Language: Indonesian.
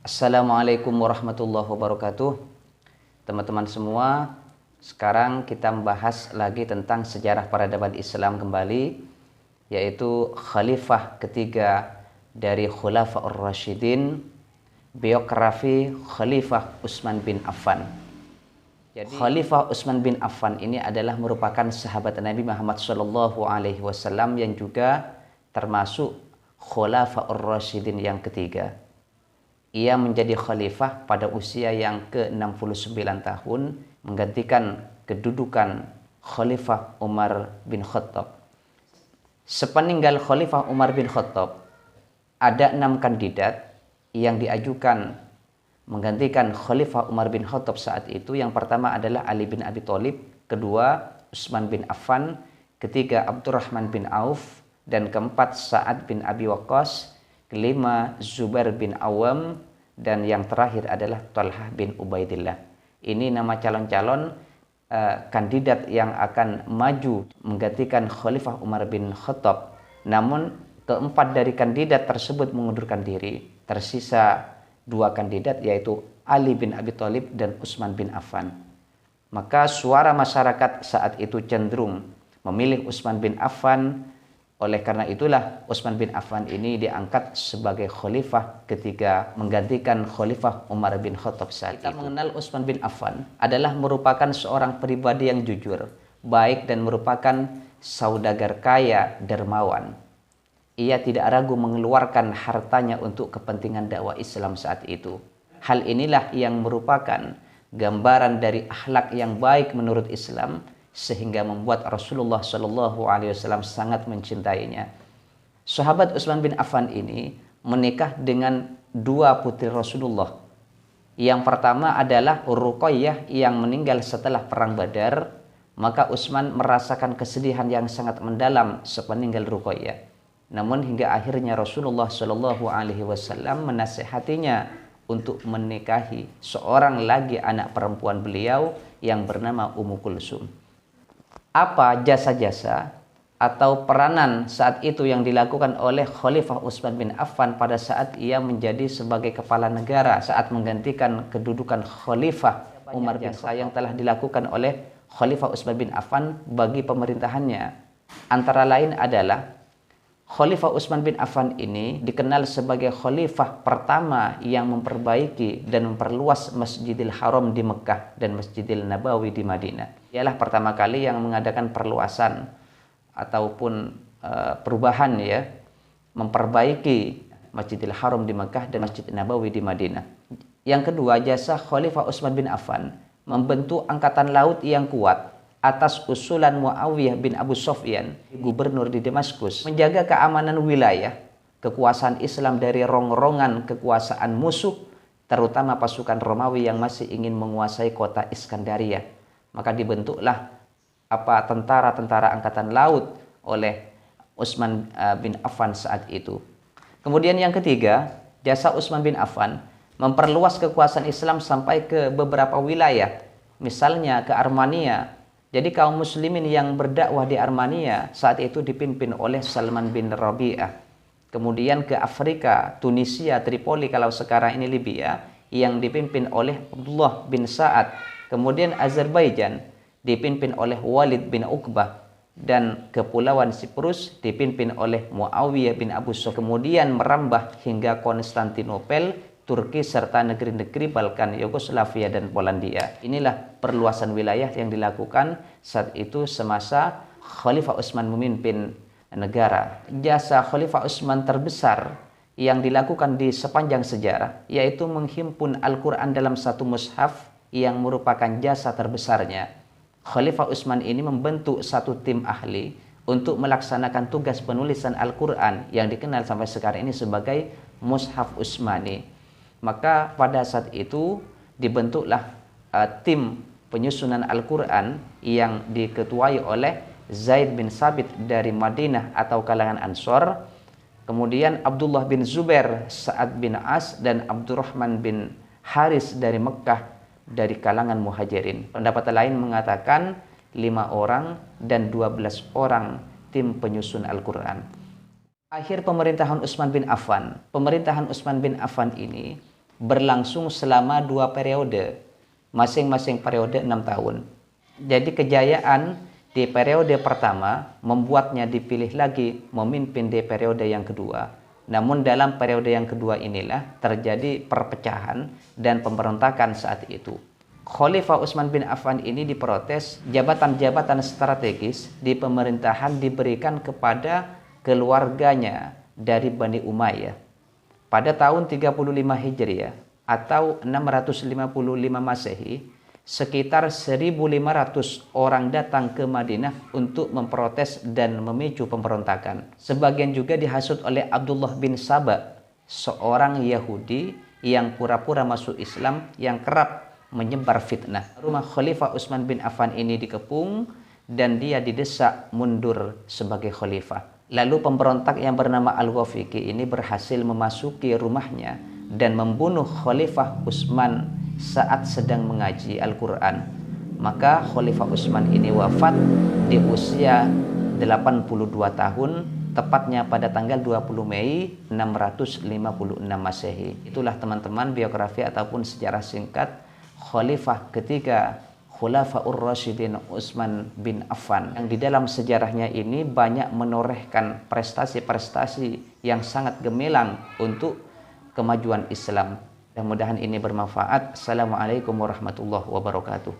Assalamualaikum warahmatullahi wabarakatuh. Teman-teman semua, sekarang kita membahas lagi tentang sejarah peradaban Islam kembali, yaitu Khalifah ketiga dari Khulafaur Rasyidin, biografi Khalifah Utsman bin Affan. Jadi Khalifah Utsman bin Affan ini adalah merupakan sahabat Nabi Muhammad SAW yang juga termasuk Khulafaur Rasyidin yang ketiga. Ia menjadi khalifah pada usia yang ke-69 tahun, menggantikan kedudukan Khalifah Umar bin Khattab. Sepeninggal Khalifah Umar bin Khattab, ada 6 kandidat yang diajukan menggantikan Khalifah Umar bin Khattab saat itu. Yang pertama adalah Ali bin Abi Thalib, kedua Utsman bin Affan, ketiga Abdurrahman bin Auf, dan keempat Sa'ad bin Abi Waqqas, kelima Zubair bin Awam, dan yang terakhir adalah Talhah bin Ubaidillah. Ini nama calon-calon kandidat yang akan maju menggantikan Khalifah Umar bin Khattab. Namun keempat dari kandidat tersebut mengundurkan diri. Tersisa 2 kandidat, yaitu Ali bin Abi Thalib dan Utsman bin Affan. Maka suara masyarakat saat itu cenderung memilih Utsman bin Affan. Oleh karena itulah Utsman bin Affan ini diangkat sebagai khalifah ketika menggantikan Khalifah Umar bin Khattab saat itu. Kita mengenal Utsman bin Affan adalah merupakan seorang pribadi yang jujur, baik, dan merupakan saudagar kaya dermawan. Ia tidak ragu mengeluarkan hartanya untuk kepentingan dakwah Islam saat itu. Hal inilah yang merupakan gambaran dari akhlak yang baik menurut Islam, sehingga membuat Rasulullah SAW sangat mencintainya. Sahabat Utsman bin Affan ini menikah dengan 2 putri Rasulullah. Yang pertama adalah Ruqayyah yang meninggal setelah perang Badar. Maka Utsman merasakan kesedihan yang sangat mendalam sepeninggal Ruqayyah. Namun hingga akhirnya Rasulullah SAW menasihatinya untuk menikahi seorang lagi anak perempuan beliau yang bernama Ummu Kulsum. Apa jasa-jasa atau peranan saat itu yang dilakukan oleh Khalifah Utsman bin Affan pada saat ia menjadi sebagai kepala negara saat menggantikan kedudukan Khalifah Umar bin Khattab yang telah dilakukan oleh Khalifah Utsman bin Affan bagi pemerintahannya? Antara lain adalah Khalifah Utsman bin Affan ini dikenal sebagai khalifah pertama yang memperbaiki dan memperluas Masjidil Haram di Mekah dan Masjidil Nabawi di Madinah. Ialah pertama kali yang mengadakan perluasan ataupun perubahan, memperbaiki Masjidil Haram di Mekah dan Masjid Nabawi di Madinah. Yang kedua, jasa Khalifah Utsman bin Affan membentuk angkatan laut yang kuat atas usulan Muawiyah bin Abu Sufyan, gubernur di Damaskus, menjaga keamanan wilayah, kekuasaan Islam dari rongrongan kekuasaan musuh, terutama pasukan Romawi yang masih ingin menguasai kota Iskandaria. Maka dibentuklah tentara-tentara angkatan laut oleh Utsman bin Affan saat itu. Kemudian yang ketiga, jasa Utsman bin Affan memperluas kekuasaan Islam sampai ke beberapa wilayah, misalnya ke Armenia. Jadi kaum muslimin yang berdakwah di Armenia saat itu dipimpin oleh Salman bin Rabi'ah. Kemudian ke Afrika, Tunisia, Tripoli kalau sekarang ini Libya, yang dipimpin oleh Abdullah bin Sa'ad. Kemudian Azerbaijan dipimpin oleh Walid bin Uqbah. Dan Kepulauan Siprus dipimpin oleh Muawiyah bin Abu Sufyan. Kemudian merambah hingga Konstantinopel, Turki, serta negeri-negeri Balkan, Yugoslavia, dan Polandia. Inilah perluasan wilayah yang dilakukan saat itu semasa Khalifah Utsman memimpin negara. Jasa Khalifah Utsman terbesar yang dilakukan di sepanjang sejarah, yaitu menghimpun Al-Quran dalam satu mushaf yang merupakan jasa terbesarnya. Khalifah Utsman ini membentuk satu tim ahli untuk melaksanakan tugas penulisan Al-Quran yang dikenal sampai sekarang ini sebagai Mushaf Utsmani. Maka pada saat itu dibentuklah tim penyusunan Al-Quran yang diketuai oleh Zaid bin Sabit dari Madinah atau kalangan Ansor, kemudian Abdullah bin Zubair, Sa'ad bin As, dan Abdurrahman bin Haris dari Mekah dari kalangan Muhajirin. Pendapat lain mengatakan 5 orang dan 12 orang tim penyusun Al-Quran. Akhir pemerintahan Utsman bin Affan. Pemerintahan Utsman bin Affan ini berlangsung selama 2 periode, masing-masing periode 6 tahun. Jadi kejayaan di periode pertama membuatnya dipilih lagi memimpin di periode yang kedua. Namun dalam periode yang kedua inilah terjadi perpecahan dan pemberontakan saat itu. Khalifah Utsman bin Affan ini diprotes jabatan-jabatan strategis di pemerintahan diberikan kepada keluarganya dari Bani Umayyah. Pada tahun 35 Hijriah atau 655 Masehi, sekitar 1.500 orang datang ke Madinah untuk memprotes dan memicu pemberontakan. Sebagian juga dihasut oleh Abdullah bin Saba, seorang Yahudi yang pura-pura masuk Islam yang kerap menyebar fitnah. Rumah Khalifah Utsman bin Affan ini dikepung dan dia didesak mundur sebagai khalifah. Lalu pemberontak yang bernama Al-Wafiqi ini berhasil memasuki rumahnya dan membunuh Khalifah Utsman saat sedang mengaji Al-Quran. Maka Khalifah Utsman ini wafat di usia 82 tahun, tepatnya pada tanggal 20 Mei 656 Masehi. Itulah teman-teman biografi ataupun sejarah singkat Khalifah ketiga Khulafaur Rasyidin Utsman bin Affan, yang di dalam sejarahnya ini banyak menorehkan prestasi-prestasi yang sangat gemilang untuk kemajuan Islam. Mudah-mudahan ini bermanfaat. Assalamualaikum warahmatullahi wabarakatuh.